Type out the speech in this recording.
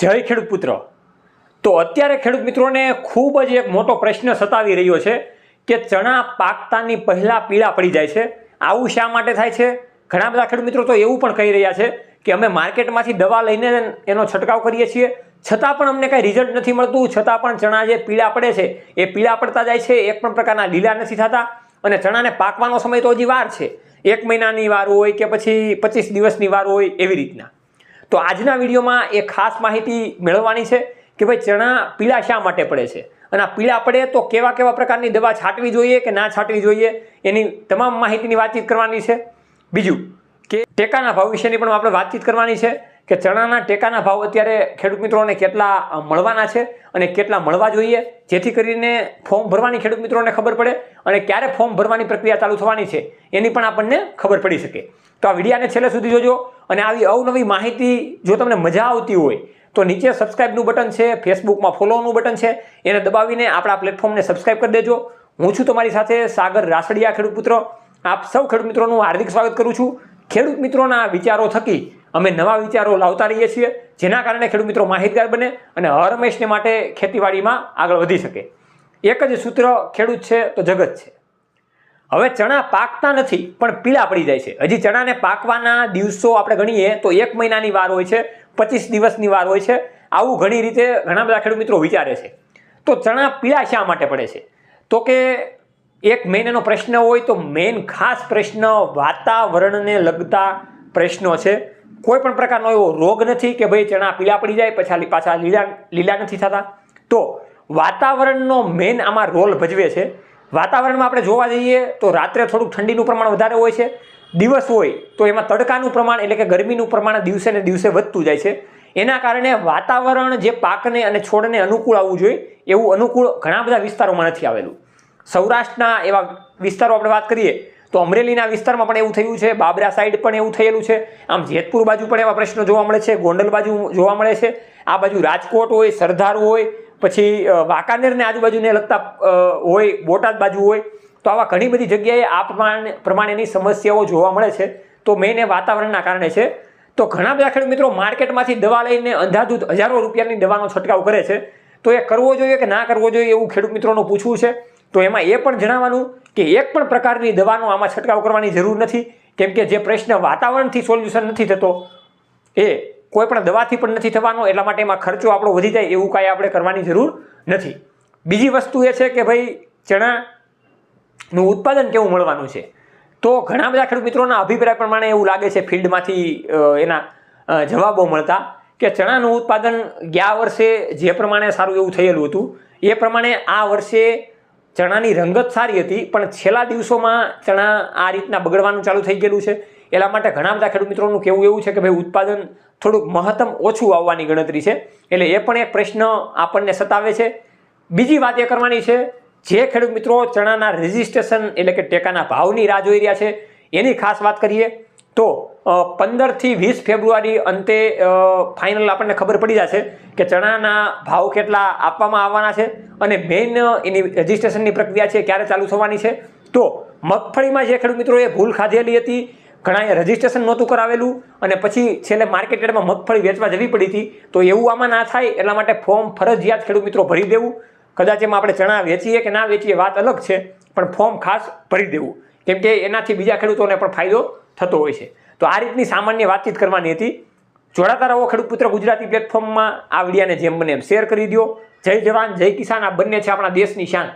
જય ખેડૂત પુત્ર। તો અત્યારે ખેડૂત મિત્રોને ખૂબ જ એક મોટો પ્રશ્ન સતાવી રહ્યો છે કે ચણા પાકતાની પહેલા પીળા પડી જાય છે। આવું શા માટે થાય છે? ઘણા બધા ખેડૂત મિત્રો તો એવું પણ કહી રહ્યા છે કે અમે માર્કેટમાંથી દવા લઈને એનો છંટકાવ કરીએ છીએ, છતાં પણ અમને કાંઈ રિઝલ્ટ નથી મળતું, છતાં પણ ચણા જે પીળા પડે છે એ પીળા પડતા જાય છે, એક પણ પ્રકારના લીલા નથી થતા અને ચણાને પાકવાનો સમય તો હજી વાર છે, 1 મહિનાની વાર હોય કે પછી 25 દિવસની વાર હોય એવી રીતના। તો આજના વિડીયોમાં એ ખાસ માહિતી મેળવવાની છે કે ભાઈ ચણા પીળા શા માટે પડે છે અને આ પીળા પડે તો કેવા કેવા પ્રકારની દવા છાંટવી જોઈએ કે ના છાંટવી જોઈએ એની તમામ માહિતીની વાતચીત કરવાની છે। બીજું કે ટેકાના ભાવ વિશેની પણ આપણે વાતચીત કરવાની છે કે ચણાના ટેકાના ભાવ અત્યારે ખેડૂત મિત્રોને કેટલા મળવાના છે અને કેટલા મળવા જોઈએ, જેથી કરીને ફોર્મ ભરવાની ખેડૂત મિત્રોને ખબર પડે અને ક્યારે ફોર્મ ભરવાની પ્રક્રિયા ચાલુ થવાની છે એની પણ આપણને ખબર પડી શકે। તો આ વિડીયોને છેલ્લે સુધી જોજો અને આવી અવનવી માહિતી જો તમને મજા આવતી હોય તો નીચે સબસ્ક્રાઇબનું બટન છે, ફેસબુકમાં ફોલોનું બટન છે, એને દબાવીને આપણા પ્લેટફોર્મને સબસ્ક્રાઇબ કરી દેજો। હું છું તમારી સાથે સાગર રાસડિયા, ખેડૂત પુત્ર। આપ સૌ ખેડૂત મિત્રોનું હાર્દિક સ્વાગત કરું છું। ખેડૂત મિત્રોના વિચારો થકી અમે નવા વિચારો લાવતા રહીએ છીએ, જેના કારણે ખેડૂત મિત્રો માહિતગાર બને અને હરમેશને માટે ખેતીવાડીમાં આગળ વધી શકે। એક જ સૂત્ર ખેડૂત છે તો જગત છે। હવે ચણા પાકતા નથી પણ પીળા પડી જાય છે। હજી ચણાને પાકવાના દિવસો આપણે ગણીએ તો 1 મહિનાની વાર હોય છે, 25 દિવસની વાર હોય છે, આવું ઘણી રીતે ઘણા બધા ખેડૂત મિત્રો વિચારે છે। તો ચણા પીળા શા માટે પડે છે? તો કે 1 મહિનાનો પ્રશ્ન હોય તો મેઇન ખાસ પ્રશ્ન વાતાવરણને લગતા પ્રશ્નો છે। કોઈ પણ પ્રકારનો એવો રોગ નથી કે ભાઈ ચણા પીળા પડી જાય પછી પાછા લીલા નથી થતા। તો વાતાવરણનો મેઇન આમાં રોલ ભજવે છે। વાતાવરણમાં આપણે જોવા જઈએ તો રાત્રે થોડુંક ઠંડીનું પ્રમાણ વધારે હોય છે, દિવસ હોય તો એમાં તડકાનું પ્રમાણ એટલે કે ગરમીનું પ્રમાણ દિવસે ને દિવસે વધતું જાય છે। એના કારણે વાતાવરણ જે પાકને અને છોડને અનુકૂળ આવવું જોઈએ એવું અનુકૂળ ઘણા બધા વિસ્તારોમાં નથી આવેલું। સૌરાષ્ટ્રના એવા વિસ્તારો આપણે વાત કરીએ તો અમરેલીના વિસ્તારમાં પણ એવું થયું છે, બાબરા સાઈડ પણ એવું થયેલું છે, આમ જેતપુર બાજુ પણ એવા પ્રશ્નો જોવા મળે છે, ગોંડલ બાજુ જોવા મળે છે, આ બાજુ રાજકોટ હોય, સરદાર હોય, પછી વાંકાનેરને આજુબાજુને લગતા હોય, બોટાદ બાજુ હોય, તો આવા ઘણી બધી જગ્યાએ આ પ્રમાણેની સમસ્યાઓ જોવા મળે છે। તો મેઇન એ વાતાવરણના કારણે છે। તો ઘણા બધા ખેડૂત મિત્રો માર્કેટમાંથી દવા લઈને અંધાધૂંધ હજારો રૂપિયાની દવાનો છંટકાવ કરે છે। તો એ કરવો જોઈએ કે ના કરવો જોઈએ એવું ખેડૂત મિત્રોનું પૂછવું છે। તો એમાં એ પણ જણાવવાનું કે એક પણ પ્રકારની દવાનો આમાં છંટકાવ કરવાની જરૂર નથી, કેમ કે જે પ્રશ્ન વાતાવરણથી સોલ્યુશન નથી થતો એ કોઈ પણ દવાથી પણ નથી થવાનો, એટલા માટે એમાં ખર્ચો આપણો વધી જાય એવું કાંઈ આપણે કરવાની જરૂર નથી। બીજી વસ્તુ એ છે કે ભાઈ ચણાનું ઉત્પાદન કેવું મળવાનું છે? તો ઘણા બધા ખેડૂત મિત્રોના અભિપ્રાય પ્રમાણે એવું લાગે છે ફિલ્ડમાંથી એના જવાબો મળતા કે ચણાનું ઉત્પાદન ગયા વર્ષે જે પ્રમાણે સારું એવું થયેલું હતું એ પ્રમાણે આ વર્ષે ચણાની રંગત સારી હતી પણ છેલ્લા દિવસોમાં ચણા આ રીતના બગડવાનું ચાલુ થઈ ગયેલું છે। એટલા માટે ઘણા બધા ખેડૂત મિત્રોનું કહેવું એવું છે કે ભાઈ ઉત્પાદન થોડુંક મહત્તમ ઓછું આવવાની ગણતરી છે, એટલે એ પણ એક પ્રશ્ન આપણને સતાવે છે। બીજી વાત એ કરવાની છે, જે ખેડૂત મિત્રો ચણાના રજિસ્ટ્રેશન એટલે કે ટેકાના ભાવની રાહ જોઈ રહ્યા છે એની ખાસ વાત કરીએ તો 15 થી 20 ફેબ્રુઆરી અંતે ફાઇનલ આપણને ખબર પડી જશે કે ચણાના ભાવ કેટલા આપવામાં આવવાના છે અને મેઇન એની રજિસ્ટ્રેશનની પ્રક્રિયા છે ક્યારે ચાલુ થવાની છે। તો મગફળીમાં જે ખેડૂત મિત્રોએ ભૂલ ખાધેલી હતી, ઘણાએ રજિસ્ટ્રેશન નહોતું કરાવેલું અને પછી છેલ્લે માર્કેટ યાર્ડમાં મગફળી વેચવા જવી પડી હતી, તો એવું આમાં ના થાય એટલા માટે ફોર્મ ફરજિયાત ખેડૂત મિત્રો ભરી દેવું। કદાચ એમાં આપણે ચણા વેચીએ કે ના વેચીએ વાત અલગ છે, પણ ફોર્મ ખાસ ભરી દેવું, કેમ કે એનાથી બીજા ખેડૂતોને પણ ફાયદો થતો હોય છે। તો આ રીતની સામાન્ય વાતચીત કરવાની હતી। જોડાતા રહો ખેડૂત પુત્ર ગુજરાતી પ્લેટફોર્મમાં। આ વિડીયોને જેમ બને એમ શેર કરી દો। જય જવાન જય કિસાન, આ બંને છે આપણા દેશની શાન।